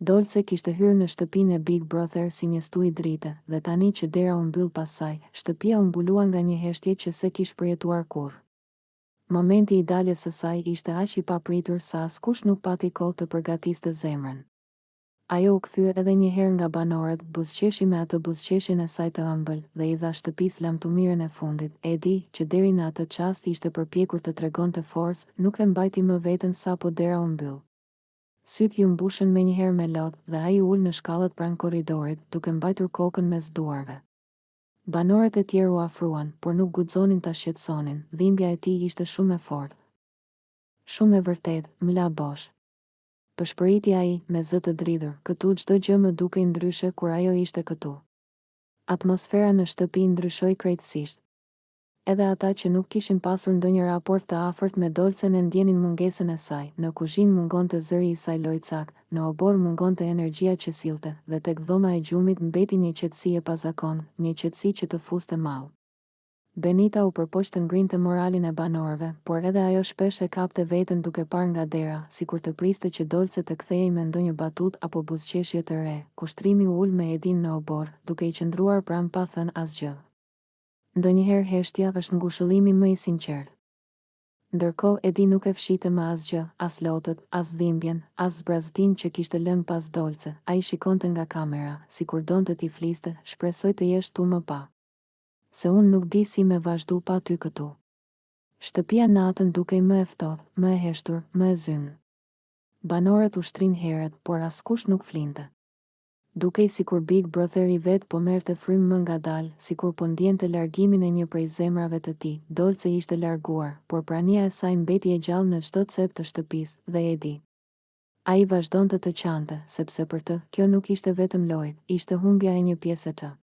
Dolce kishte hyrë në shtëpinë e Big Brother si një stu i drite, dhe tani që dera u mbyll pas saj, shtëpia u mbulua nga një heshtje që se kishte përjetuar kurrë. Momenti i daljes së saj ishte aq i papritur sa askush nuk pati kohë të përgatiste zemrën. Ajo u kthye edhe një herë nga banorët, buzëqeshi me atë buzëqeshin e saj të ëmbël dhe i dha shtëpisë lamtumirën e fundit. Edi, që deri në atë çast ishte përpjekur të tregonte forcë, nuk e mbajti më veten sapo dera u mbyll. Sytë ju mbushën me njëherë me lodh dhe ai ul në shkallët pranë korridorit, duke mbajtur kokën mes duarve. Banorët e tjerë u afruan, por nuk guxonin ta shqetësonin. Dhimbja e tij ishte shumë e fortë. Shumë e vërtet, më la bosh. Përshpëriti ai me zë të dridhur, këtu çdo gjë më dukej ndryshe kur ajo ishte këtu. Atmosfera në shtëpi ndryshoi krejtësisht. Edhe ata që nuk kishin pasur ndonjë raport të afërt me Dolcen e ndjenin mungesën e saj. Në kuzhinë mungonte zëri i saj lojcak, në obor mungonte energjia që sillte, dhe tek dhoma e gjumit mbeti një qetësi e pazakon, një qetësi që të fuste mall. Benita u përpoq të ngrinte moralin e banorëve, por edhe ajo shpesh e kapte veten duke parë nga dera, sikur të priste që Dolce të kthehej me ndonjë batut apo buzëqeshje të re. Kushtrimi u ul me Edin në obor, duke i qëndruar pranë pa thënë asgjë. Ndonjëherë heshtja është ngushëllimi më i sinqert. Ndërkohë Edi nuk e fshite më asgjë, as lotët, as dhimbjen, as zbraztin që kishte lënë pas Dolce. Ai shikonte nga kamera, sikur donte t'i fliste, shpresoj të jesh tu më pa. Se unë nuk di si me vazhdu pa ty këtu. Shtëpia natën dukej më e ftohtë, më e heshtur, më e zymë. Banorët u shtrin herët, por askush nuk flinte. Dukej sikur Big Brother i vet po merrte frymë më ngadalë, sikur po ndjente largimin e një prej zemrave të tij. Dolce ishte larguar, por prania e saj mbeti e gjallë në çdo cep të shtëpisë, dhe Edi. Ai vazhdonte të qante, sepse për të, kjo nuk ishte vetëm lojë, ishte humbja e një pjesë të.